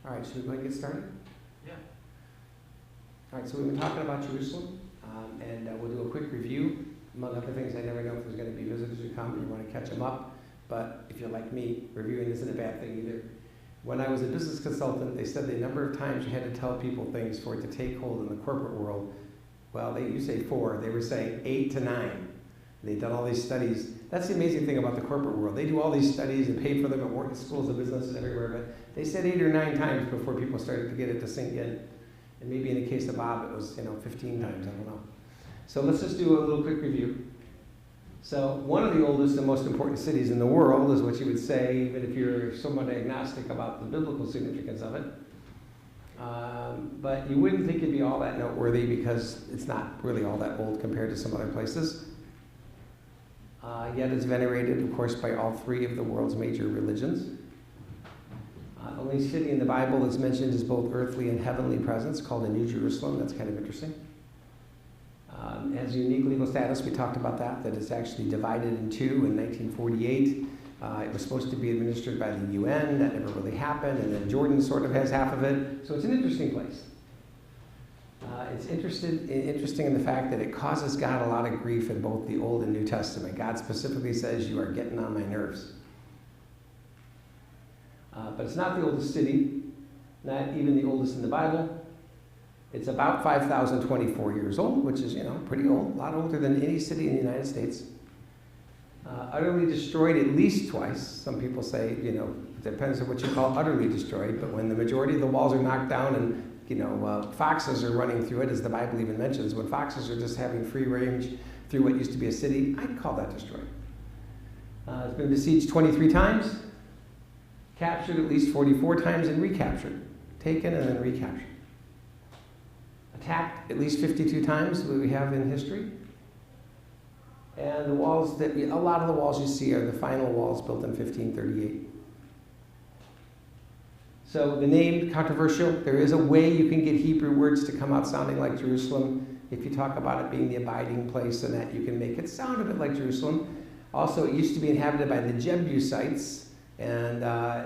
All right, should we go ahead and get started? Yeah. All right, so we've been talking about Jerusalem, and we'll do a quick review. Among other things, I never know if there's going to be visitors who come and you want to catch them up, but if you're like me, reviewing isn't a bad thing either. When I was a business consultant, they said the number of times you had to tell people things for it to take hold in the corporate world, well, you say 4, they were saying 8 to 9. They've done all these studies. That's the amazing thing about the corporate world. They do all these studies and pay for them and work in schools and businesses everywhere, but they said 8 or 9 times before people started to get it to sink in. And maybe in the case of Bob, it was 15 times, I don't know. So let's just do a little quick review. So one of the oldest and most important cities in the world is what you would say, even if you're somewhat agnostic about the biblical significance of it. But you wouldn't think it'd be all that noteworthy because it's not really all that old compared to some other places. Yet it's venerated, of course, by all 3 of the world's major religions. The only city in the Bible that's mentioned as both earthly and heavenly presence, called the New Jerusalem. That's kind of interesting. It has a unique legal status. We talked about that it's actually divided in 2 in 1948. It was supposed to be administered by the UN. That never really happened. And then Jordan sort of has half of it. So it's an interesting place. It's interesting in the fact that it causes God a lot of grief in both the Old and New Testament. God specifically says, "You are getting on my nerves." But it's not the oldest city, not even the oldest in the Bible. It's about 5,024 years old, which is, pretty old, a lot older than any city in the United States. Utterly destroyed at least twice. Some people say, it depends on what you call utterly destroyed, but when the majority of the walls are knocked down and foxes are running through it, as the Bible even mentions, when foxes are just having free range through what used to be a city, I'd call that destroyed. It's been besieged 23 times, captured at least 44 times, and recaptured. Taken and then recaptured. Attacked at least 52 times, what we have in history. And the walls a lot of the walls you see are the final walls built in 1538. So the name, controversial. There is a way you can get Hebrew words to come out sounding like Jerusalem. If you talk about it being the abiding place and that, you can make it sound a bit like Jerusalem. Also, it used to be inhabited by the Jebusites, and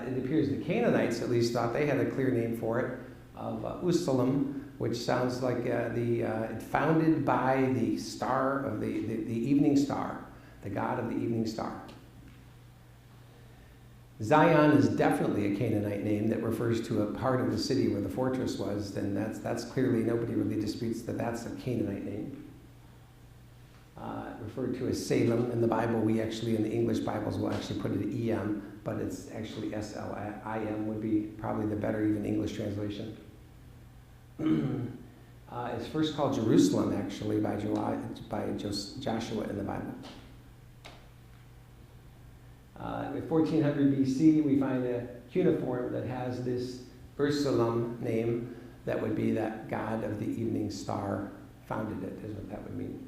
it appears the Canaanites at least thought they had a clear name for it, of Usalam, which sounds like founded by the star of the evening star, the god of the evening star. Zion is definitely a Canaanite name that refers to a part of the city where the fortress was, and that's clearly, nobody really disputes that that's a Canaanite name. Referred to as Salem. In the Bible, we actually, in the English Bibles, will actually put it EM, but it's actually SLIM would be probably the better even English translation. It's first called Jerusalem, actually, by Joshua in the Bible. In 1400 BC, we find a cuneiform that has this Ursulam name that would be that god of the evening star founded it, is what that would mean.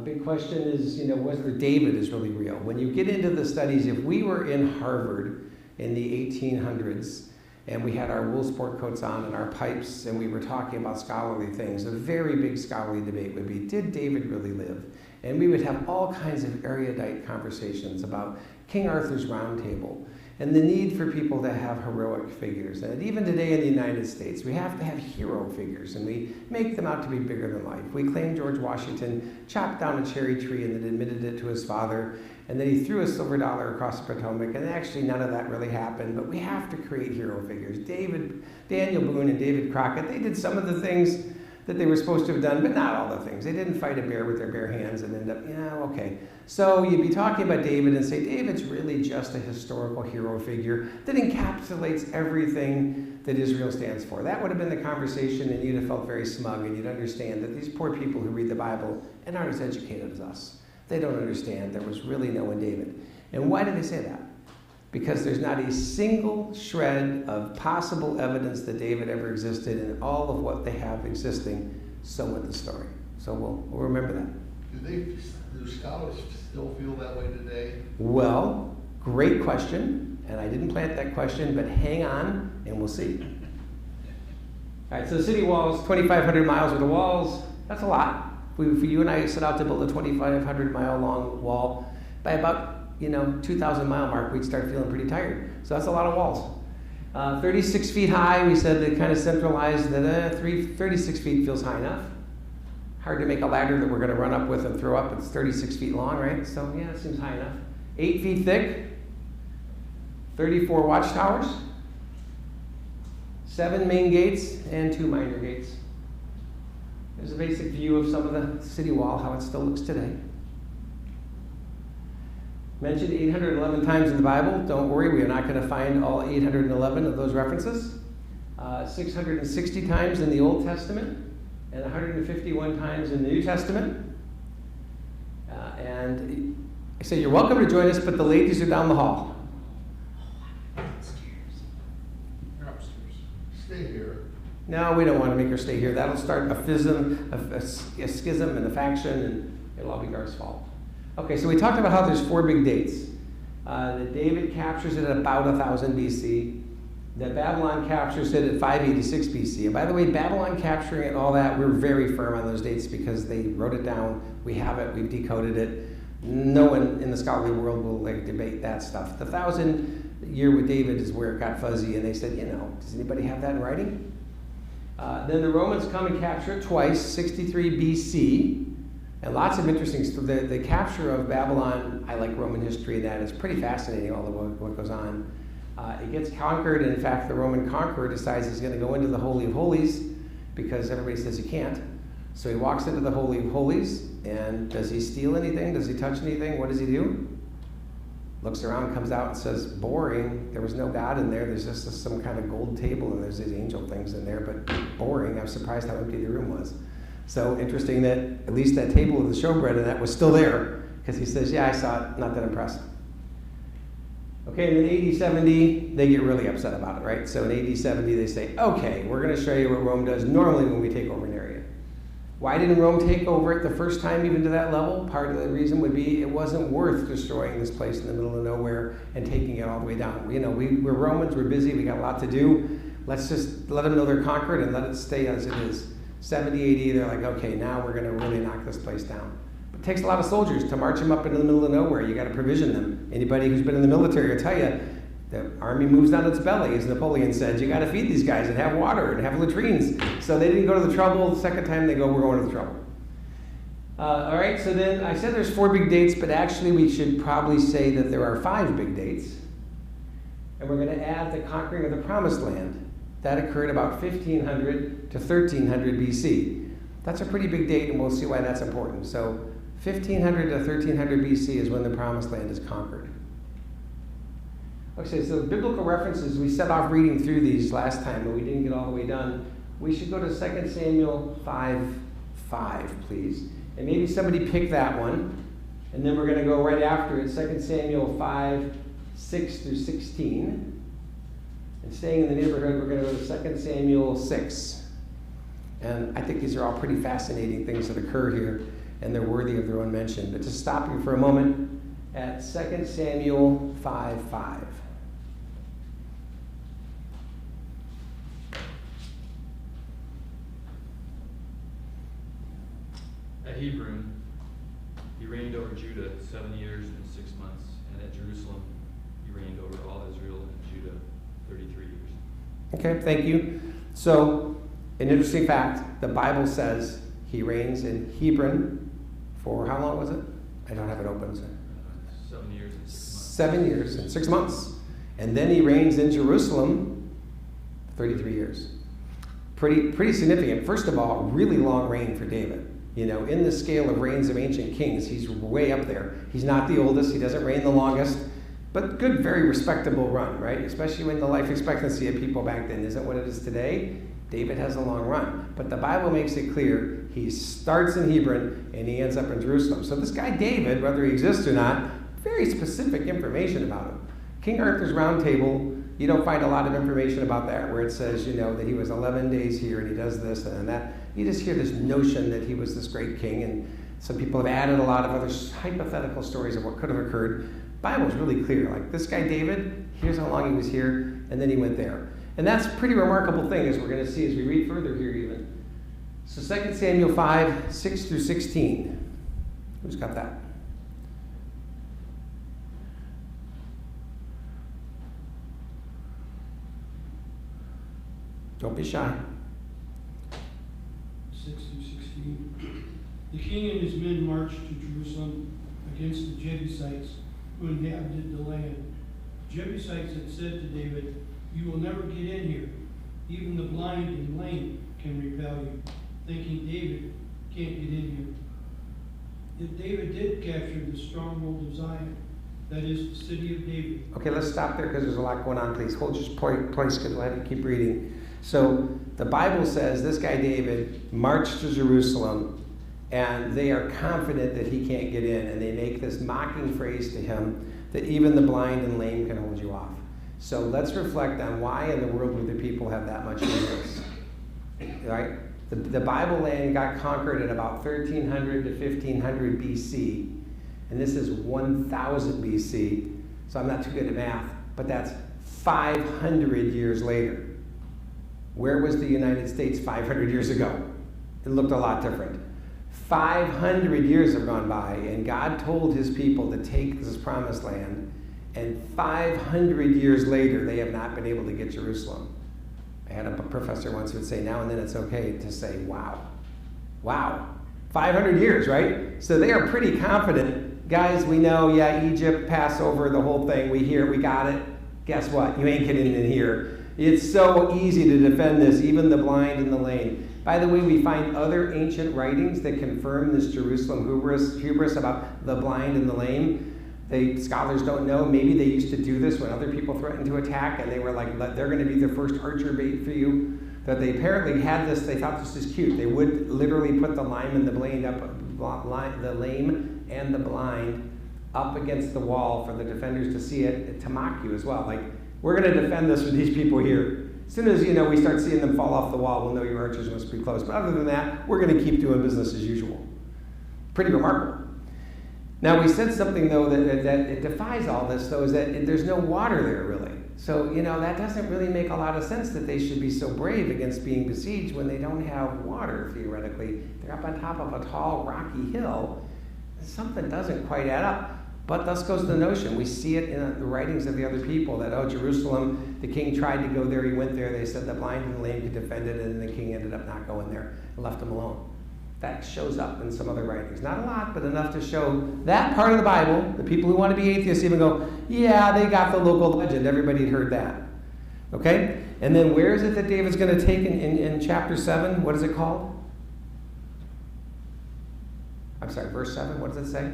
Big question is, whether David is really real. When you get into the studies, if we were in Harvard in the 1800s and we had our wool sport coats on and our pipes and we were talking about scholarly things, a very big scholarly debate would be, did David really live? And we would have all kinds of erudite conversations about King Arthur's Round Table and the need for people to have heroic figures. And even today in the United States, we have to have hero figures, and we make them out to be bigger than life. We claim George Washington chopped down a cherry tree and then admitted it to his father, and then he threw a silver dollar across the Potomac, and actually none of that really happened, but we have to create hero figures. Daniel Boone and David Crockett, they did some of the things that they were supposed to have done, but not all the things. They didn't fight a bear with their bare hands and end up, okay. So you'd be talking about David and say, David's really just a historical hero figure that encapsulates everything that Israel stands for. That would have been the conversation, and you'd have felt very smug, and you'd understand that these poor people who read the Bible and aren't as educated as us, they don't understand there was really no one David. And why did they say that? Because there's not a single shred of possible evidence that David ever existed, and all of what they have existing, so with the story. So we'll remember that. Do scholars still feel that way today? Well, great question, and I didn't plant that question, but hang on, and we'll see. All right, so the city walls, 2,500 miles with the walls, that's a lot. If you and I set out to build a 2,500-mile long wall, by about 2,000 mile mark, we'd start feeling pretty tired. So that's a lot of walls. 36 feet high. We said that kind of centralized that 36 feet feels high enough. Hard to make a ladder that we're going to run up with and throw up. It's 36 feet long, right? So yeah, it seems high enough. 8 feet thick. 34 watchtowers. 7 main gates and 2 minor gates. There's a basic view of some of the city wall, how it still looks today. Mentioned 811 times in the Bible. Don't worry, we are not going to find all 811 of those references. 660 times in the Old Testament and 151 times in the New Testament. And I say you're welcome to join us, but the ladies are down the hall. You're upstairs. Stay here. No, we don't want to make her stay here. That'll start a schism and a faction, and it'll all be Garth's fault. Okay, so we talked about how there's 4 big dates. That David captures it at about 1000 BC. That Babylon captures it at 586 BC. And by the way, Babylon capturing it and all that, we're very firm on those dates because they wrote it down. We have it. We've decoded it. No one in the scholarly world will debate that stuff. The 1000 year with David is where it got fuzzy, and they said, does anybody have that in writing? Then the Romans come and capture it twice, 63 BC. And lots of interesting stuff. The capture of Babylon, I like Roman history, that is pretty fascinating, all of what goes on. It gets conquered, and in fact, the Roman conqueror decides he's going to go into the Holy of Holies because everybody says he can't. So he walks into the Holy of Holies, and does he steal anything? Does he touch anything? What does he do? Looks around, comes out, and says, boring. There was no God in there. There's just some kind of gold table, and there's these angel things in there, but boring. I was surprised how empty the room was. So interesting that at least that table with the showbread and that was still there, because he says, yeah, I saw it, not that impressed. Okay, and in AD 70, they get really upset about it, right? So in AD 70, they say, okay, we're going to show you what Rome does normally when we take over an area. Why didn't Rome take over it the first time even to that level? Part of the reason would be it wasn't worth destroying this place in the middle of nowhere and taking it all the way down. We're Romans, we're busy, we got a lot to do. Let's just let them know they're conquered and let it stay as it is. 70 AD, they're like, okay, now we're going to really knock this place down. But it takes a lot of soldiers to march them up into the middle of nowhere. You got to provision them. Anybody who's been in the military will tell you, the army moves on its belly, as Napoleon said. You got to feed these guys and have water and have latrines. So they didn't go to the trouble. The second time they go, we're going to the trouble. All right, so then I said there's 4 big dates, but actually we should probably say that there are 5 big dates. And we're going to add the conquering of the Promised Land. That occurred about 1500 to 1300 BC. That's a pretty big date, and we'll see why that's important. So 1500 to 1300 BC is when the Promised Land is conquered. Okay, so biblical references, we set off reading through these last time, but we didn't get all the way done. We should go to 2 Samuel 5:5, please. And maybe somebody pick that one. And then we're going to go right after it, 2 Samuel 5:6 through 16. And staying in the neighborhood, we're going to go to 2 Samuel 6. And I think these are all pretty fascinating things that occur here, and they're worthy of their own mention. But just stopping for a moment at 2 Samuel 5:5. At Hebron, he reigned over Judah 7 years and 6 months, and at Jerusalem, he reigned over all Israel and Judah 33 years. Okay, thank you. So, an interesting fact, the Bible says he reigns in Hebron for how long was it? I don't have it open. So. 7 years and 6 months. 7 years and 6 months. And then he reigns in Jerusalem 33 years. Pretty significant. First of all, really long reign for David. In the scale of reigns of ancient kings, he's way up there. He's not the oldest, he doesn't reign the longest, but good, very respectable run, right? Especially when the life expectancy of people back then isn't what it is today. David has a long run. But the Bible makes it clear he starts in Hebron and he ends up in Jerusalem. So this guy David, whether he exists or not, very specific information about him. King Arthur's Round Table, you don't find a lot of information about that, where it says, that he was 11 days here and he does this and that. You just hear this notion that he was this great king, and some people have added a lot of other hypothetical stories of what could have occurred. The Bible's really clear. Like, this guy David, here's how long he was here, and then he went there. And that's a pretty remarkable thing, as we're going to see as we read further here even. So 2 Samuel 5:6 through 16. Who's got that? Don't be shy. 6 through 16. The king and his men marched to Jerusalem against the Jebusites who inhabited the land. The Jebusites had said to David, "You will never get in here. Even the blind and lame can repel you," thinking David can't get in here. Yet David did capture the stronghold of Zion, that is, the city of David. Okay, let's stop there because there's a lot going on. Please hold your place because we'll have to keep reading. So the Bible says this guy David marched to Jerusalem, and they are confident that he can't get in, and they make this mocking phrase to him that even the blind and lame can hold you off. So let's reflect on why in the world would the people have that much interest, right? The Bible land got conquered at about 1300 to 1500 BC, and this is 1000 BC, so I'm not too good at math, but that's 500 years later. Where was the United States 500 years ago? It looked a lot different. 500 years have gone by, and God told his people to take this promised land, and 500 years later, they have not been able to get Jerusalem. I had a professor once who would say, now and then it's okay to say, wow. Wow. 500 years, right? So they are pretty confident. Guys, we know, yeah, Egypt, Passover, the whole thing, we hear, we got it. Guess what? You ain't getting in here. It's so easy to defend this, even the blind and the lame. By the way, we find other ancient writings that confirm this Jerusalem hubris about the blind and the lame. Scholars don't know. Maybe they used to do this when other people threatened to attack, and they were like, they're going to be the first archer bait for you. That they apparently had this, they thought this is cute. They would literally put the lame and the blind the lame and the blind up against the wall for the defenders to see it, to mock you as well. Like, we're going to defend this with these people here. As soon as, we start seeing them fall off the wall, we'll know your archers must be close. But other than that, we're going to keep doing business as usual. Pretty remarkable. Now, we said something, though, that it defies all this, though, is that there's no water there, really. So, that doesn't really make a lot of sense that they should be so brave against being besieged when they don't have water, theoretically. They're up on top of a tall, rocky hill. Something doesn't quite add up. But thus goes the notion. We see it in the writings of the other people that, Jerusalem, the king tried to go there, he went there. They said the blind and the lame could defend it, and the king ended up not going there and left him alone. That shows up in some other writings. Not a lot, but enough to show that part of the Bible. The people who want to be atheists even go, yeah, they got the local legend. Everybody had heard that. Okay? And then where is it that David's going to take in chapter 7? What is it called? I'm sorry, verse 7. What does it say?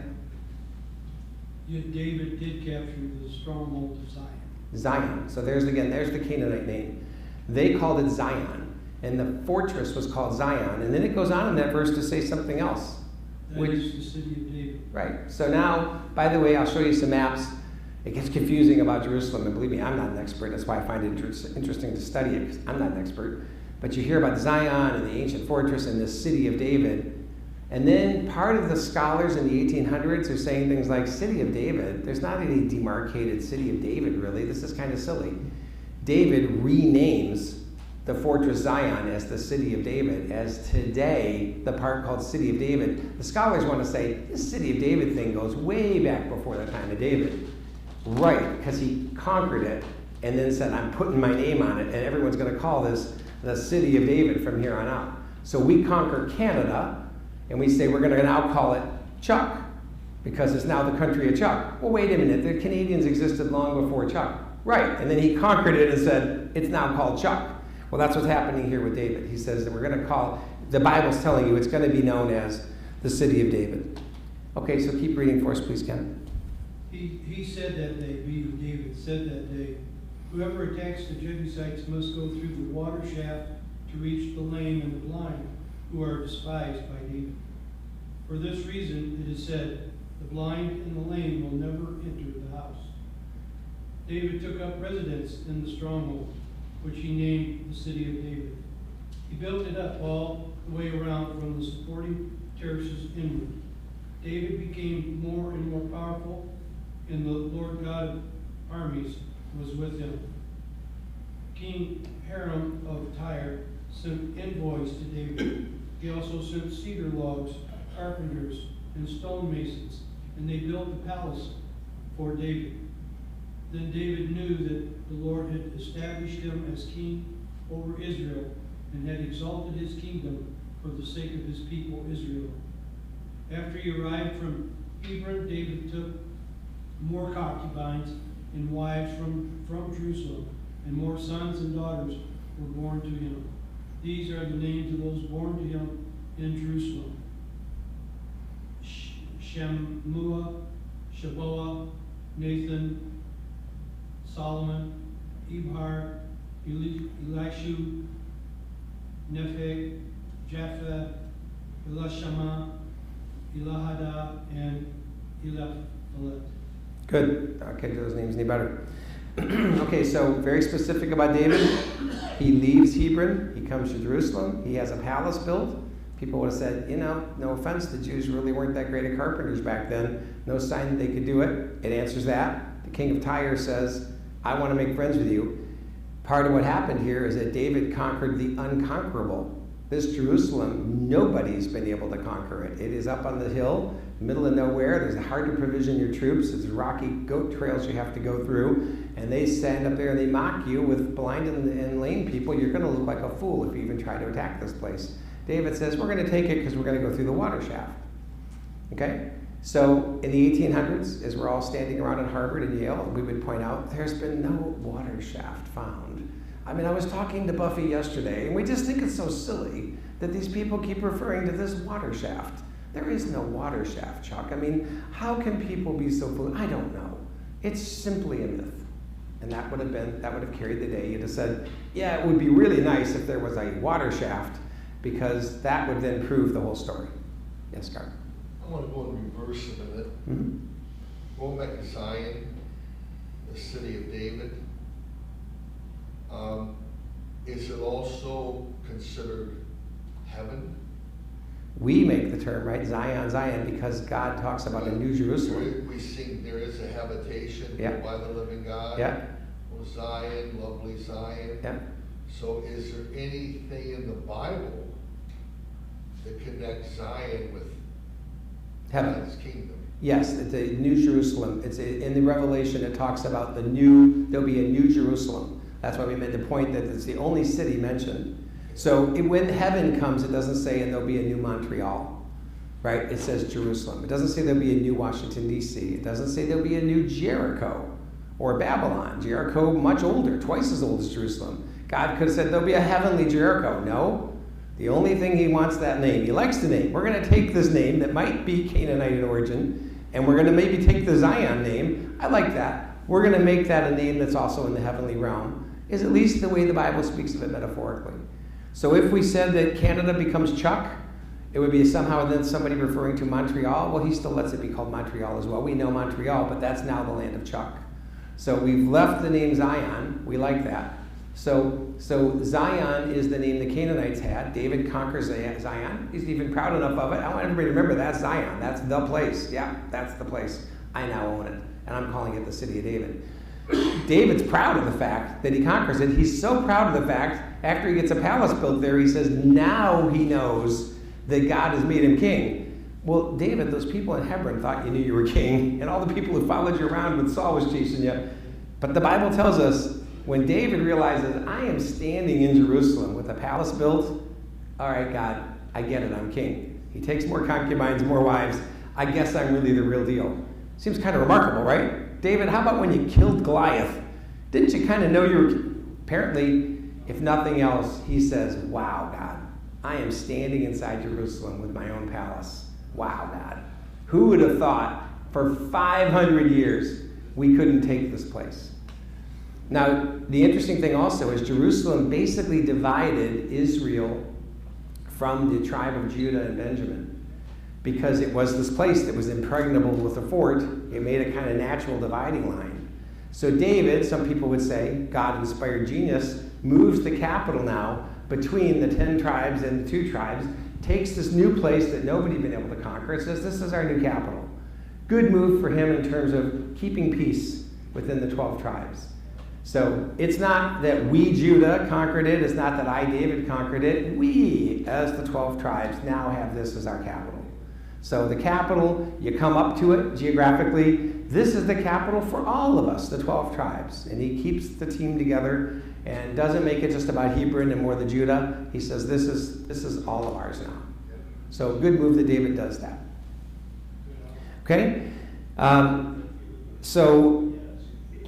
Yet David did capture the stronghold of Zion. Zion. So there's the Canaanite name. They called it Zion. And the fortress was called Zion. And then it goes on in that verse to say something else. That is the city of David. Right. So now, by the way, I'll show you some maps. It gets confusing about Jerusalem. And believe me, I'm not an expert. That's why I find it interesting to study it, because I'm not an expert. But you hear about Zion and the ancient fortress and the city of David. And then part of the scholars in the 1800s are saying things like, city of David. There's not any demarcated city of David, really. This is kind of silly. David renames the fortress Zion as the city of David, as today the part called city of David. The scholars want to say this city of David thing goes way back before the time of David. Right, because he conquered it and then said, I'm putting my name on it, and everyone's going to call this the city of David from here on out. So we conquer Canada, and we say we're going to now call it Chuck, because it's now the country of Chuck. Well, wait a minute, the Canadians existed long before Chuck. Right, and then he conquered it and said, it's now called Chuck. Well, that's what's happening here with David. He says that we're going to call, the Bible's telling you it's going to be known as the city of David. Okay, so keep reading for us, please, Ken. He said that day, being David, said that day, whoever attacks the Jebusites must go through the water shaft to reach the lame and the blind, who are despised by David. For this reason, it is said, the blind and the lame will never enter the house. David took up residence in the stronghold, which he named the city of David. He built it up all the way around from the supporting terraces inward. David became more and more powerful, and the Lord God of armies was with him. King Hiram of Tyre sent envoys to David. He also sent cedar logs, carpenters, and stonemasons, and they built the palace for David. Then David knew that the Lord had established him as king over Israel, and had exalted his kingdom for the sake of his people Israel. After he arrived from Hebron, David took more concubines and wives from Jerusalem, and more sons and daughters were born to him. These are the names of those born to him in Jerusalem: Shemua, Shaboah, Nathan, Solomon, Ibhar, Elishu, Nepheg, Japheth, Elishama, Elahada, and Eliphalet. Good. I can't do those names any better. Okay, so very specific about David. He leaves Hebron. He comes to Jerusalem. He has a palace built. People would have said, no offense, the Jews really weren't that great at carpenters back then. No sign that they could do it. It answers that. The king of Tyre says, I want to make friends with you. Part of what happened here is that David conquered the unconquerable. This Jerusalem, nobody's been able to conquer it. It is up on the hill, middle of nowhere. There's hard to provision your troops. There's rocky goat trails you have to go through. And they stand up there and they mock you with blind and lame people. You're going to look like a fool if you even try to attack this place. David says, we're going to take it because we're going to go through the water shaft. Okay? So in the 1800s, as we're all standing around at Harvard and Yale, we would point out there's been no water shaft found. I mean, I was talking to Buffy yesterday, and we just think it's so silly that these people keep referring to this water shaft. There is no water shaft, Chuck. I mean, how can people be so foolish? I don't know. It's simply a myth. And that would have carried the day. You'd have said, yeah, it would be really nice if there was a water shaft, because that would then prove the whole story. Yes, Carl? I want to go in reverse a minute. Mm-hmm. Going back to Zion, the city of David, is it also considered heaven? We make the term, right? Zion, Zion, because God talks about a new Jerusalem. We sing, there is a habitation by the living God. Yeah. Oh, Zion, lovely Zion. Yeah. So is there anything in the Bible that connects Zion with Heaven. God's kingdom? Yes, it's a new Jerusalem. In the Revelation, it talks about there'll be a new Jerusalem. That's why we made the point that it's the only city mentioned. So when heaven comes, it doesn't say, and there'll be a new Montreal, right? It says Jerusalem. It doesn't say there'll be a new Washington, D.C. It doesn't say there'll be a new Jericho or Babylon. Jericho, much older, twice as old as Jerusalem. God could have said there'll be a heavenly Jericho. No. The only thing he wants that name. He likes the name. We're going to take this name that might be Canaanite in origin, and we're going to maybe take the Zion name. I like that. We're going to make that a name that's also in the heavenly realm, is at least the way the Bible speaks of it metaphorically. So if we said that Canada becomes Chuck, it would be somehow then somebody referring to Montreal. Well, he still lets it be called Montreal as well. We know Montreal, but that's now the land of Chuck. So we've left the name Zion. We like that. So Zion is the name the Canaanites had. David conquers Zion. He's even proud enough of it. I want everybody to remember that's Zion. That's the place. Yeah, that's the place. I now own it. And I'm calling it the city of David. David's proud of the fact that he conquers it. He's so proud of the fact, after he gets a palace built there, he says, now he knows that God has made him king. Well, David, those people in Hebron thought you knew you were king, and all the people who followed you around when Saul was chasing you. But the Bible tells us, when David realizes, I am standing in Jerusalem with a palace built, all right, God, I get it, I'm king. He takes more concubines, more wives. I guess I'm really the real deal. Seems kind of remarkable, right? David, how about when you killed Goliath? Didn't you kind of know you were... Apparently, if nothing else, he says, wow, God, I am standing inside Jerusalem with my own palace. Wow, God. Who would have thought for 500 years we couldn't take this place? Now, the interesting thing also is Jerusalem basically divided Israel from the tribe of Judah and Benjamin, because it was this place that was impregnable with a fort. It made a kind of natural dividing line. So David, some people would say, God-inspired genius, moves the capital now between the 10 tribes and the 2 tribes, takes this new place that nobody had been able to conquer, and says, this is our new capital. Good move for him in terms of keeping peace within the 12 tribes. So it's not that we, Judah, conquered it. It's not that I, David, conquered it. We, as the 12 tribes, now have this as our capital. So the capital, you come up to it geographically. This is the capital for all of us, the 12 tribes. And he keeps the team together. and doesn't make it just about Hebron and more the Judah. He says this is all of ours now. So good move that David does that. Okay?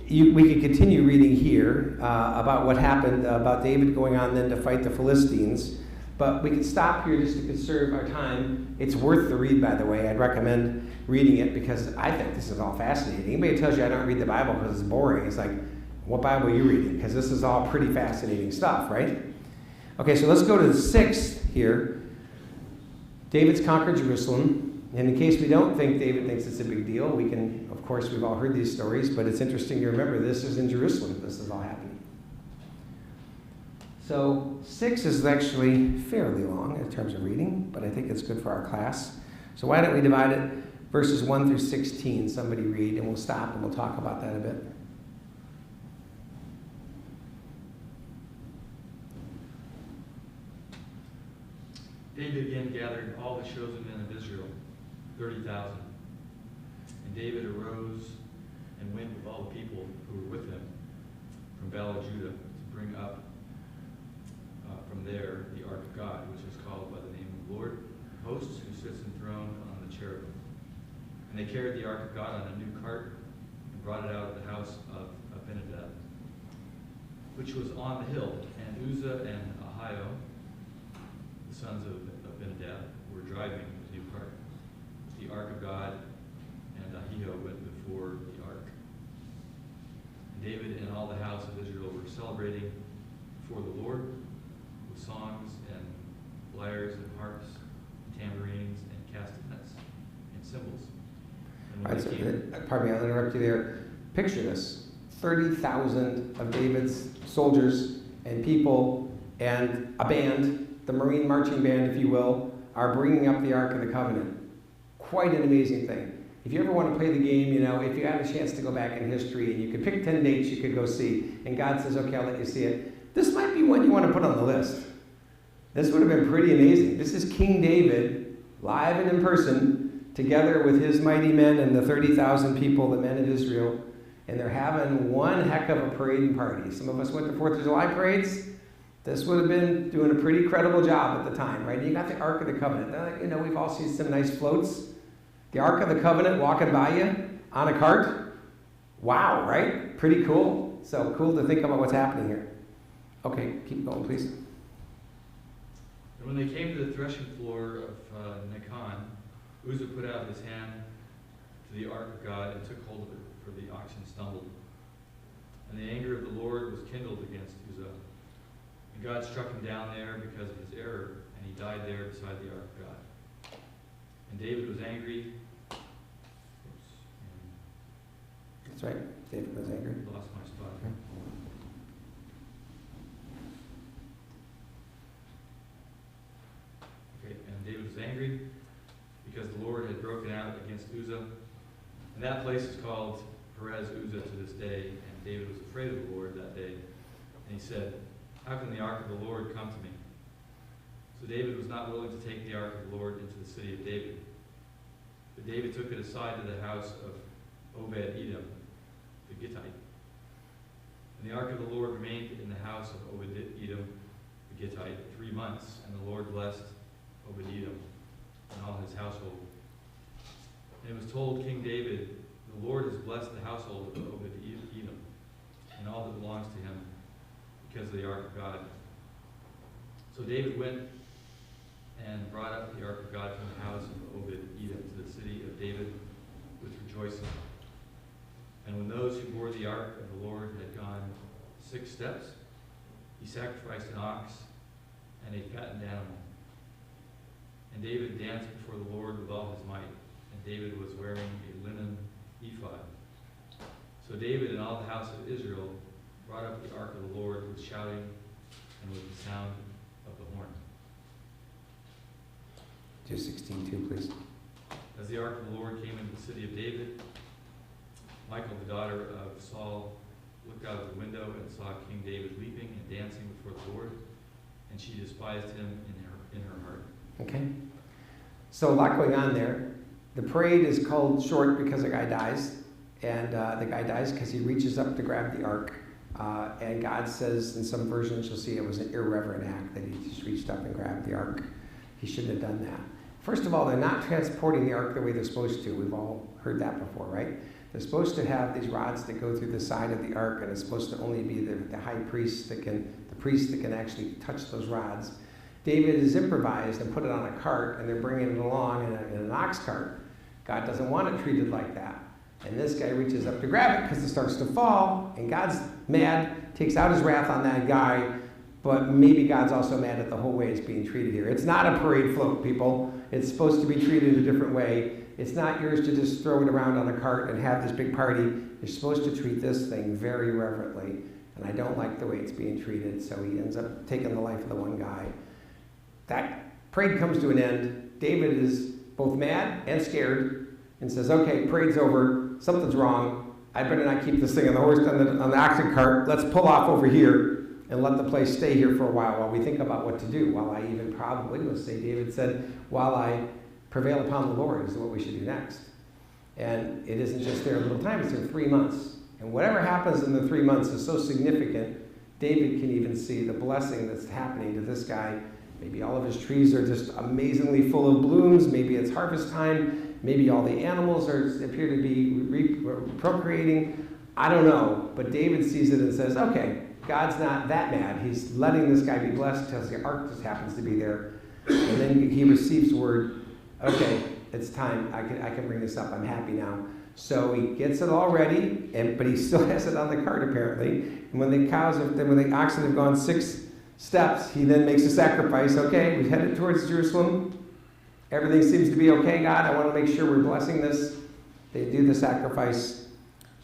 We could continue reading here about what happened, about David going on then to fight the Philistines. But we could stop here just to conserve our time. It's worth the read, by the way. I'd recommend reading it because I think this is all fascinating. Anybody who tells you I don't read the Bible because it's boring, it's like, what Bible are you reading? Because this is all pretty fascinating stuff, right? Okay, so let's go to the 6th here. David's conquered Jerusalem. And in case we don't think David thinks it's a big deal, we can, of course, we've all heard these stories, but it's interesting to remember this is in Jerusalem. This is all happening. So 6 is actually fairly long in terms of reading, but I think it's good for our class. So why don't we divide it verses 1 through 16. Somebody read, and we'll stop and we'll talk about that a bit. David again gathered all the chosen men of Israel, 30,000. And David arose and went with all the people who were with him from Baal of Judah to bring up from there the ark of God, which is called by the name of the Lord, hosts, who sits enthroned on the cherubim. And they carried the ark of God on a new cart and brought it out of the house of Abinadab, which was on the hill. And Uzzah and Ahio, the sons of Abinadab, were driving the new cart. The ark of God and Ahio went before the ark. And David and all the house of Israel were celebrating before the Lord with songs and lyres and harps, and tambourines and castanets and cymbals. And when they came, Pardon me, I'll interrupt you there. Picture this. 30,000 of David's soldiers and people and a band, the Marine Marching Band, if you will, are bringing up the Ark of the Covenant. Quite an amazing thing. If you ever want to play the game, if you had a chance to go back in history and you could pick 10 dates you could go see, and God says, okay, I'll let you see it, this might be one you want to put on the list. This would have been pretty amazing. This is King David, live and in person, together with his mighty men and the 30,000 people, the men of Israel, and they're having one heck of a parade and party. Some of us went to 4th of July parades. This would have been doing a pretty credible job at the time, right? And you got the Ark of the Covenant. We've all seen some nice floats. The Ark of the Covenant walking by you on a cart. Wow, right? Pretty cool. So cool to think about what's happening here. Okay, keep going, please. And when they came to the threshing floor of Nacon, Uzzah put out his hand to the ark of God and took hold of it, for the oxen stumbled. And the anger of the Lord was kindled against Uzzah. And God struck him down there because of his error, and he died there beside the ark of God. And David was angry. That's right. David was angry. Lost my spot. Okay, and David was angry because the Lord had broken out against Uzzah. And that place is called Perez Uzzah to this day. And David was afraid of the Lord that day. And he said, how can the ark of the Lord come to me? So David was not willing to take the ark of the Lord into the city of David. But David took it aside to the house of Obed-Edom, the Gittite. And the ark of the Lord remained in the house of Obed-Edom, the Gittite, 3 months. And the Lord blessed Obed-Edom and all his household. And it was told King David, the Lord has blessed the household of Obed-Edom and all that belongs to him because of the ark of God. So David went and brought up the ark of God from the house of Obed-Edom to the city of David with rejoicing. And when those who bore the ark of the Lord had gone 6 steps, he sacrificed an ox and a fattened animal. And David danced before the Lord with all his might. And David was wearing a linen ephod. So David and all the house of Israel brought up the ark of the Lord with shouting and with the sound of the horn. 2:16, please. As the ark of the Lord came into the city of David, Michal, the daughter of Saul, looked out of the window and saw King David leaping and dancing before the Lord, and she despised him in her heart. Okay. So a lot going on there. The parade is called short because the guy dies. And the guy dies because he reaches up to grab the ark. And God says in some versions, you'll see it was an irreverent act that he just reached up and grabbed the ark. He shouldn't have done that. First of all, they're not transporting the ark the way they're supposed to. We've all heard that before, right? They're supposed to have these rods that go through the side of the ark, and it's supposed to only be the high priest that can actually touch those rods. David has improvised and put it on a cart, and they're bringing it along in an ox cart. God doesn't want it treated like that. And this guy reaches up to grab it because it starts to fall, and God's mad, takes out his wrath on that guy, but maybe God's also mad at the whole way it's being treated here. It's not a parade float, people. It's supposed to be treated a different way. It's not yours to just throw it around on a cart and have this big party. You're supposed to treat this thing very reverently, and I don't like the way it's being treated, so he ends up taking the life of the one guy. That parade comes to an end. David is both mad and scared and says, okay, parade's over. Something's wrong. I better not keep this thing on the oxen cart. Let's pull off over here and let the place stay here for a while we think about what to do. Let's say David said, while I prevail upon the Lord is what we should do next. And it isn't just there a little time, it's there 3 months. And whatever happens in the 3 months is so significant, David can even see the blessing that's happening to this guy. Maybe all of his trees are just amazingly full of blooms. Maybe it's harvest time. Maybe all the animals appear to be procreating. I don't know. But David sees it and says, okay, God's not that mad. He's letting this guy be blessed because the ark just happens to be there. And then he receives word, okay, it's time. I can bring this up. I'm happy now. So he gets it all ready, but he still has it on the cart apparently. And when the oxen have gone 6 steps, he then makes a sacrifice. Okay, we're headed towards Jerusalem. Everything seems to be okay, God. I want to make sure we're blessing this. They do the sacrifice,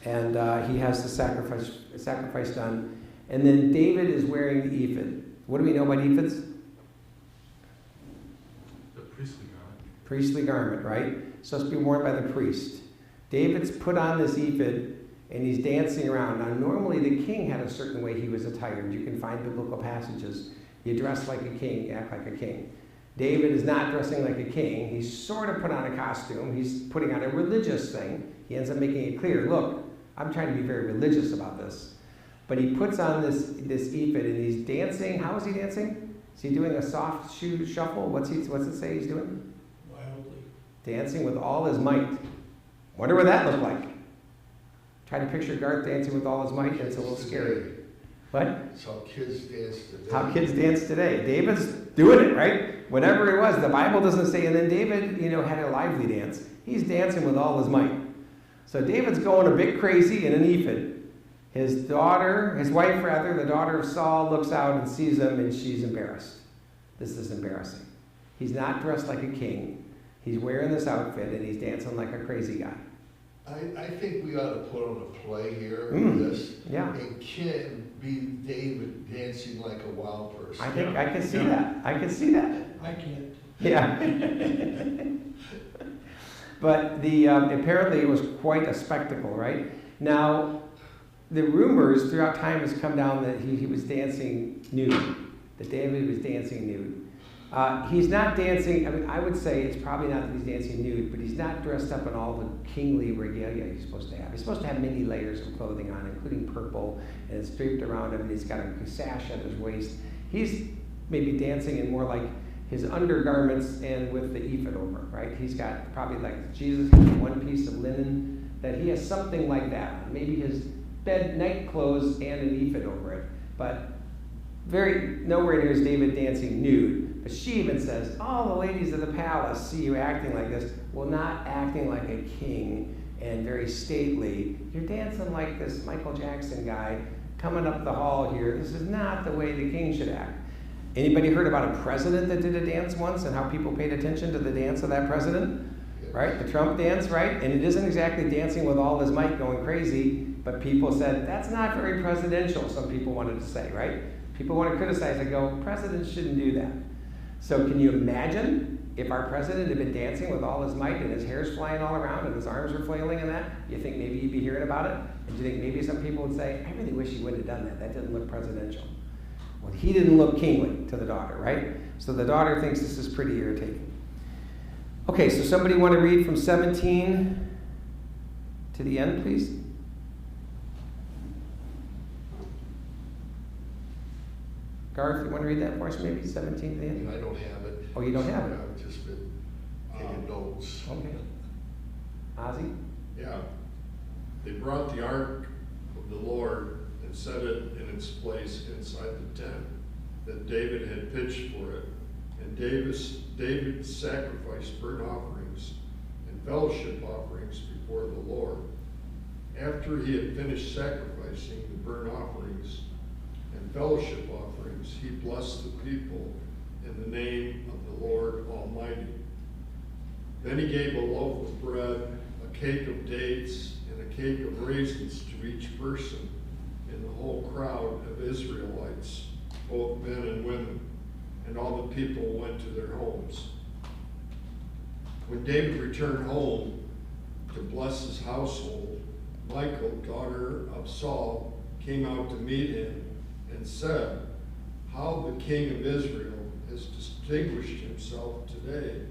and he has the sacrifice done. And then David is wearing the ephod. What do we know about ephods? The priestly garment. Priestly garment, right? Supposed to be worn by the priest. David's put on this ephod, and he's dancing around. Now, normally the king had a certain way he was attired. You can find biblical passages. You dress like a king, act like a king. David is not dressing like a king. He's sort of put on a costume. He's putting on a religious thing. He ends up making it clear, look, I'm trying to be very religious about this. But he puts on this ephod, and he's dancing. How is he dancing? Is he doing a soft shoe shuffle? What's it say he's doing? Wildly. Dancing with all his might. Wonder what that looked like. Try to picture Garth dancing with all his might, and it's a little scary. What? It's how kids dance today. How kids dance today. David's doing it, right? Whatever it was. The Bible doesn't say, and then David, had a lively dance. He's dancing with all his might. So David's going a bit crazy in an ephod. His wife, the daughter of Saul, looks out and sees him, and she's embarrassed. This is embarrassing. He's not dressed like a king. He's wearing this outfit, and he's dancing like a crazy guy. I think we ought to put on a play here with this. Yeah. And Ken be David dancing like a wild person. I think I can see that. I can see that. I can't. Yeah. But apparently it was quite a spectacle, right? Now, the rumors throughout time has come down that he was dancing nude, that David was dancing nude. He's not dancing, I would say it's probably not that he's dancing nude, but he's not dressed up in all the kingly regalia he's supposed to have. He's supposed to have many layers of clothing on, including purple, and it's draped around him, and he's got a sash at his waist. He's maybe dancing in more like his undergarments and with the ephod over, right? He's got probably like Jesus has one piece of linen, that he has something like that. Maybe his night clothes and an ephod over it. But nowhere near is David dancing nude. But she even says, all the ladies of the palace see you acting like this. Well, not acting like a king and very stately. You're dancing like this Michael Jackson guy coming up the hall here. This is not the way the king should act. Anybody heard about a president that did a dance once and how people paid attention to the dance of that president? Right? The Trump dance, right? And it isn't exactly dancing with all his might going crazy, but people said, that's not very presidential, some people wanted to say, right? People want to criticize and go, presidents shouldn't do that. So can you imagine if our president had been dancing with all his might and his hair's flying all around and his arms were flailing and that? You think maybe you'd be hearing about it? And do you think maybe some people would say, I really wish he wouldn't have done that. That didn't look presidential. Well, he didn't look kingly to the daughter, right? So the daughter thinks this is pretty irritating. Okay, so somebody want to read from 17 to the end, please? Garth, you want to read that for us, maybe 17 to the And end? I don't have it. Oh, you don't have it? I've just been taking notes. Okay. Ozzy? Yeah. They brought the ark of the Lord and set it in its place inside the tent that David had pitched for it. And David sacrificed burnt offerings and fellowship offerings before the Lord. After he had finished sacrificing the burnt offerings and fellowship offerings, he blessed the people in the name of the Lord Almighty. Then he gave a loaf of bread, a cake of dates, and a cake of raisins to each person in the whole crowd of Israelites, both men and women, and all the people went to their homes. When David returned home to bless his household, Michal, daughter of Saul, came out to meet him and said, "How the king of Israel has distinguished himself today,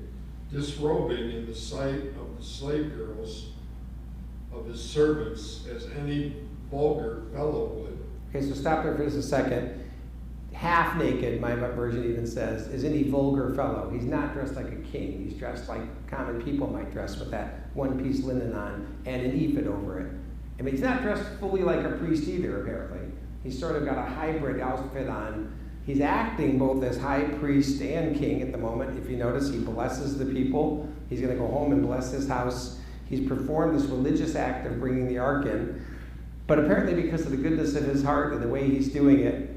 disrobing in the sight of the slave girls of his servants as any vulgar fellow would." Okay, so stop there for just a second. Half naked, my version even says, is any vulgar fellow. He's not dressed like a king. He's dressed like common people might dress, with that one-piece linen on and an ephod over it. I mean, he's not dressed fully like a priest either, apparently. He's sort of got a hybrid outfit on. He's acting both as high priest and king at the moment. If you notice, he blesses the people. He's going to go home and bless his house. He's performed this religious act of bringing the ark in. But apparently, because of the goodness of his heart and the way he's doing it,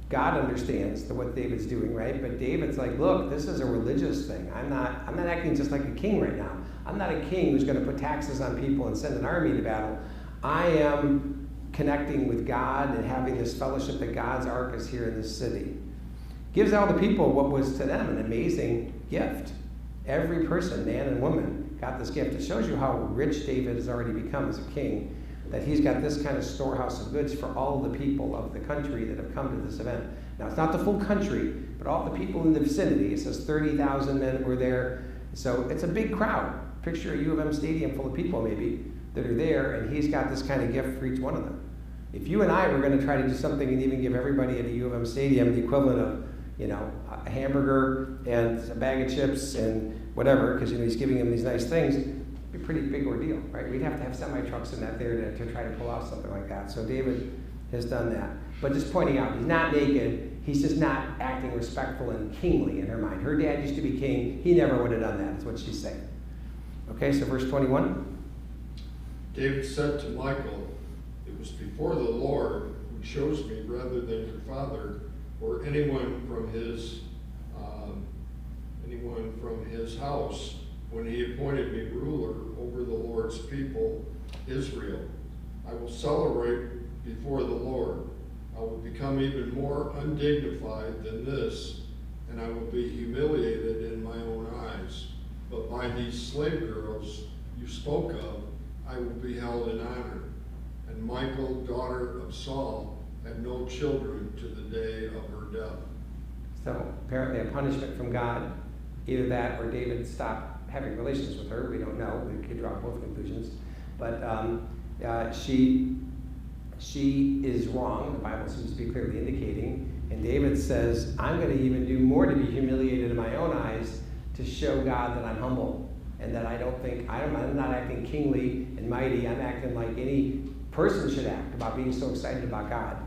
God understands what David's doing, right? But David's like, look, this is a religious thing. I'm not acting just like a king right now. I'm not a king who's going to put taxes on people and send an army to battle. I am connecting with God and having this fellowship that God's ark is here in this city. Gives all the people what was to them an amazing gift. Every person, man and woman, got this gift. It shows you how rich David has already become as a king, that he's got this kind of storehouse of goods for all the people of the country that have come to this event. Now, it's not the full country, but all the people in the vicinity. It says 30,000 men were there. So it's a big crowd. Picture a U of M stadium full of people maybe that are there, and he's got this kind of gift for each one of them. If you and I were going to try to do something and even give everybody at a U of M stadium the equivalent of, a hamburger and a bag of chips and whatever, because he's giving them these nice things, it'd be a pretty big ordeal, right? We'd have to have semi-trucks and that there to try to pull off something like that. So David has done that. But just pointing out, he's not naked. He's just not acting respectful and kingly in her mind. Her dad used to be king. He never would have done that, is what she's saying. Okay, so verse 21. David said to Michal, "It was before the Lord who chose me rather than your father or anyone from his house when he appointed me ruler over the Lord's people, Israel. I will celebrate before the Lord. I will become even more undignified than this, and I will be humiliated in my own eyes. But by these slave girls you spoke of, I will be held in honor." And Michal, daughter of Saul, had no children to the day of her death. So apparently a punishment from God, either that or David stopped having relations with her. We don't know. We could draw both conclusions. But she is wrong. The Bible seems to be clearly indicating. And David says, I'm going to even do more to be humiliated in my own eyes to show God that I'm humble and that I'm not acting kingly and mighty. I'm acting like any person should act about being so excited about God.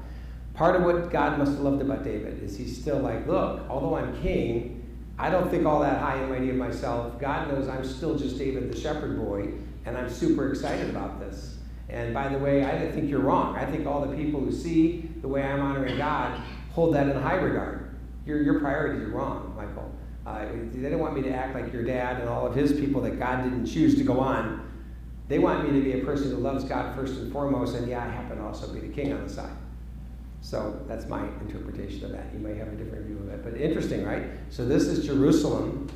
Part of what God must have loved about David is he's still like, look, although I'm king, I don't think all that high and mighty of myself. God knows I'm still just David the shepherd boy, and I'm super excited about this. And by the way, I think you're wrong. I think all the people who see the way I'm honoring God hold that in high regard. Your priorities are wrong, Michal. They don't want me to act like your dad and all of his people that God didn't choose to go on. They want me to be a person who loves God first and foremost, and I happen to also be the king on the side. So that's my interpretation of that. You may have a different view of it. But interesting, right? So this is Jerusalem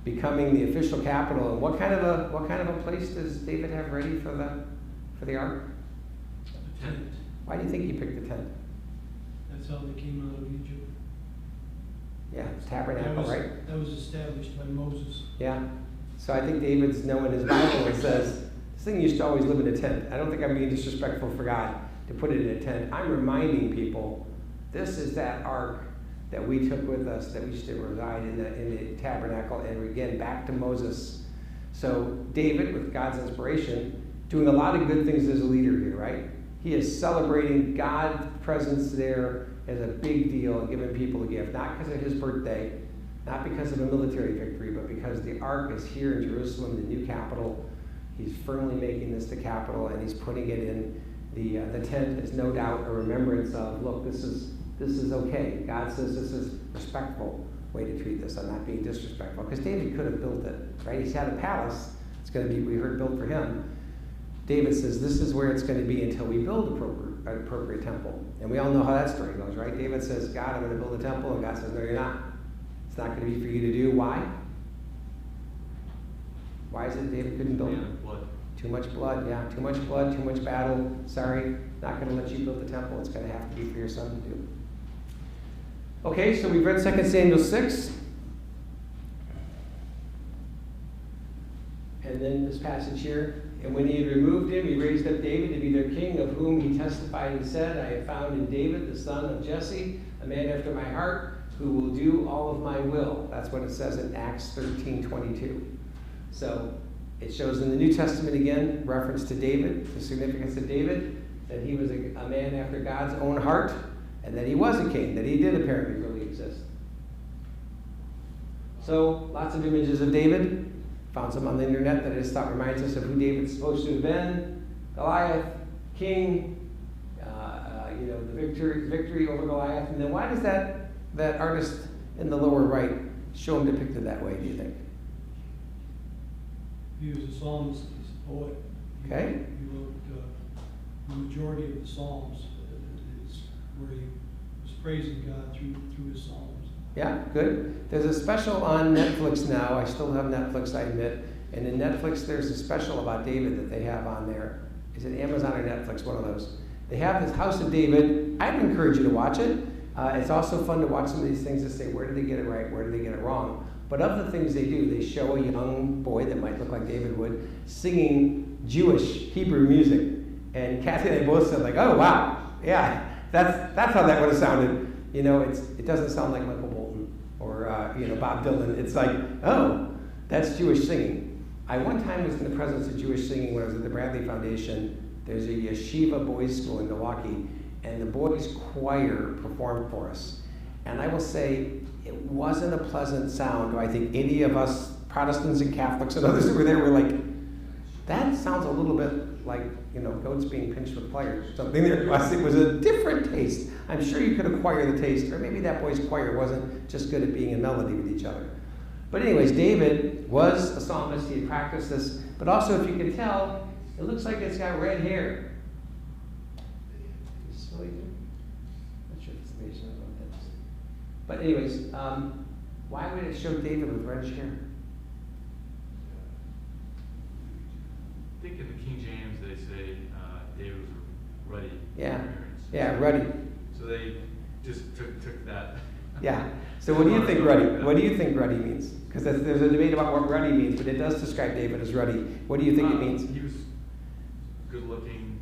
becoming the official capital. And what kind of a place does David have ready for the ark? The tent. Why do you think he picked the tent? That's how they came out of Egypt. Yeah, tabernacle, right? That was established by Moses. Yeah. So I think David's knowing his Bible where it says, this thing used to always live in a tent. I don't think I'm being disrespectful for God to put it in a tent. I'm reminding people, this is that ark that we took with us, that we used to reside in the tabernacle, and again, back to Moses. So David, with God's inspiration, doing a lot of good things as a leader here, right? He is celebrating God's presence there as a big deal, giving people a gift, not because of his birthday, not because of a military victory, but because the ark is here in Jerusalem, the new capital. He's firmly making this the capital, and he's putting it in the tent is no doubt a remembrance of, look, this is okay. God says this is respectful way to treat this. I'm not being disrespectful. Because David could have built it, right? He's had a palace. It's going to be, we heard, built for him. David says this is where it's going to be until we build an appropriate temple. And we all know how that story goes, right? David says, God, I'm going to build a temple. And God says, no, you're not. It's not going to be for you to do. Why? Why is it David couldn't build it? Blood. Too much blood, yeah. Too much blood, too much battle. Sorry, not going to let you build the temple. It's going to have to be for your son to do. Okay, so we've read 2 Samuel 6. And then this passage here. And when he had removed him, he raised up David to be their king, of whom he testified and said, I have found in David, the son of Jesse, a man after my heart, who will do all of my will. That's what it says in Acts 13:22. So it shows in the New Testament again, reference to David, the significance of David, that he was a man after God's own heart, and that he was a king, that he did apparently really exist. So lots of images of David. Found some on the internet that I just thought reminds us of who David's supposed to have been. Goliath, king, the victory over Goliath. And then why does that artist in the lower right show him depicted that way, do you think? He was a psalmist, he's a poet. Okay. He wrote the majority of the Psalms, is where he was praising God through his Psalms. Yeah, good. There's a special on Netflix now. I still have Netflix, I admit. And in Netflix, there's a special about David that they have on there. Is it Amazon or Netflix? One of those. They have this House of David. I'd encourage you to watch it. It's also fun to watch some of these things to say, where did they get it right? Where did they get it wrong? But of the things they do, they show a young boy that might look like David would singing Jewish Hebrew music. And Kathy and I both said, like, oh, wow. Yeah, that's how that would have sounded. You know, it doesn't sound like Michael Bolton or Bob Dylan. It's like, oh, that's Jewish singing. I one time was in the presence of Jewish singing when I was at the Bradley Foundation. There's a yeshiva boys' school in Milwaukee, and the boys' choir performed for us. And I will say, it wasn't a pleasant sound. I think any of us Protestants and Catholics and others that were there were like, that sounds a little bit like, goats being pinched with pliers or something. It was a different taste. I'm sure you could acquire the taste, or maybe that boy's choir wasn't just good at being in melody with each other. But anyways, David was a psalmist. He had practiced this. But also, if you can tell, it looks like it's got red hair. Not sure if it's based on what that is. But anyways, why would it show David with reddish hair? I think in the King James they say David was ruddy. Yeah, ruddy. So they just took that. Yeah. So what do you think ruddy? What do you think ruddy means? Because there's a debate about what ruddy means, but it does describe David as ruddy. What do you think it means? He was good looking,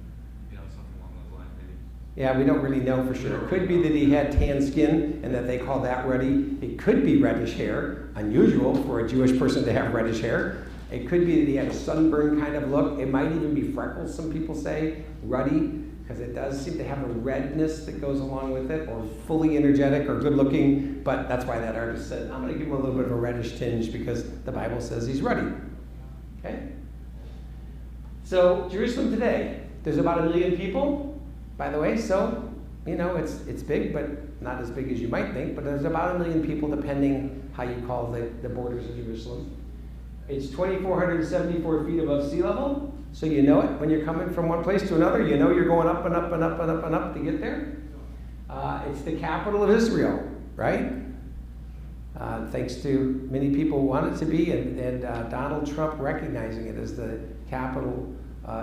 something along those lines maybe. Yeah, we don't really know for sure. It could be that he had tan skin and that they call that ruddy. It could be reddish hair, unusual for a Jewish person to have reddish hair. It could be that he had a sunburn kind of look. It might even be freckles, some people say, ruddy, because it does seem to have a redness that goes along with it, or fully energetic or good looking. But that's why that artist said, I'm going to give him a little bit of a reddish tinge because the Bible says he's ruddy. Okay? So, Jerusalem today, there's about 1 million people, by the way. So, it's big, but not as big as you might think. But there's about 1 million people, depending how you call the borders of Jerusalem. It's 2,474 feet above sea level, so you know it when you're coming from one place to another. You know you're going up and up and up and up and up to get there. It's the capital of Israel, right? Thanks to many people who want it to be, and Donald Trump recognizing it as the capital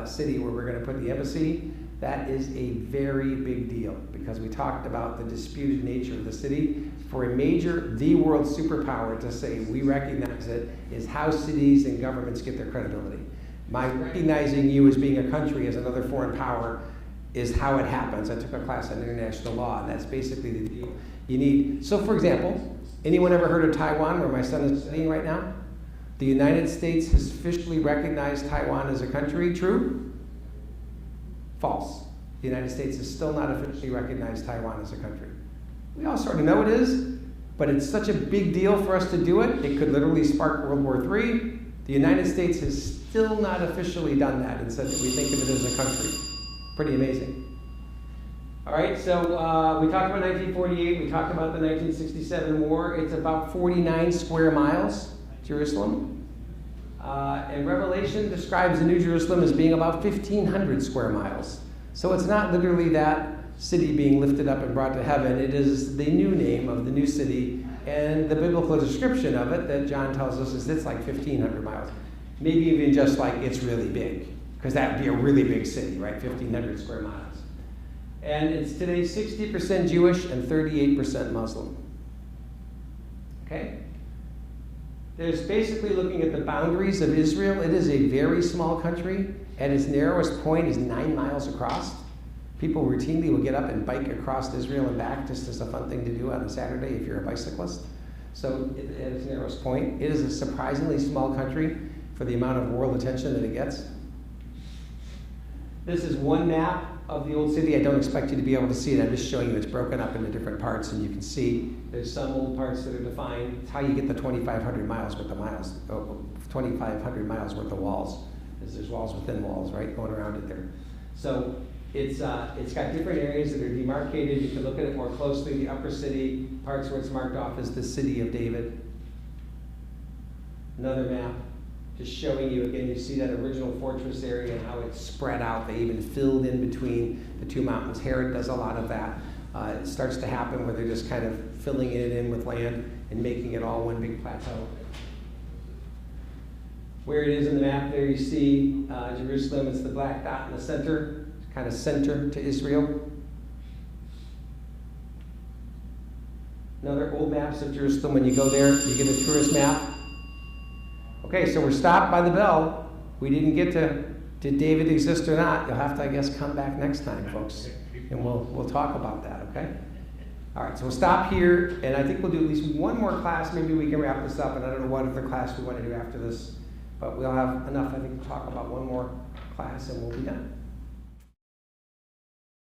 city where we're going to put the embassy. That is a very big deal because we talked about the disputed nature of the city. For a major, the world superpower to say we recognize it is how cities and governments get their credibility. My recognizing you as being a country, as another foreign power, is how it happens. I took a class on international law, and that's basically the deal. You need, so for example, anyone ever heard of Taiwan, where my son is studying right now? The United States has officially recognized Taiwan as a country. True? False. The United States has still not officially recognized Taiwan as a country. We all sort of know it is, but it's such a big deal for us to do it, it could literally spark World War III. The United States has still not officially done that and said that we think of it as a country. Pretty amazing. All right, so we talked about 1948, we talked about the 1967 war. It's about 49 square miles, Jerusalem. And Revelation describes the New Jerusalem as being about 1,500 square miles. So it's not literally that city being lifted up and brought to heaven. It is the new name of the new city, and the biblical description of it that John tells us is it's like 1,500 miles. Maybe even just like it's really big, because that would be a really big city, right? 1,500 square miles. And it's today 60% Jewish and 38% Muslim. Okay? There's basically looking at the boundaries of Israel. It is a very small country. At its narrowest point is 9 miles across. People routinely will get up and bike across Israel and back just as a fun thing to do on a Saturday if you're a bicyclist. So at its narrowest point, it is a surprisingly small country for the amount of world attention that it gets. This is one map of the old city. I don't expect you to be able to see it. I'm just showing you it's broken up into different parts, and you can see there's some old parts that are defined. It's how you get the 2,500 miles worth of miles, 2,500 miles worth of walls, because there's walls within walls, right, going around it there. So it's got different areas that are demarcated. You can look at it more closely. The upper city, parts where it's marked off as the city of David. Another map, just showing you again, you see that original fortress area and how it's spread out. They even filled in between the two mountains. Herod does a lot of that. It starts to happen where they're just kind of filling it in with land and making it all one big plateau. Where it is in the map there, you see Jerusalem. It's the black dot in the center. Kind of center to Israel. Another old maps of Jerusalem. When you go there, you get a tourist map. Okay, so we're stopped by the bell. We didn't get to did David exist or not. You'll have to, I guess, come back next time, folks, and we'll talk about that. Okay. All right, so we'll stop here, and I think we'll do at least one more class. Maybe we can wrap this up, and I don't know what other class we want to do after this, but we'll have enough, I think, to talk about one more class, and we'll be done.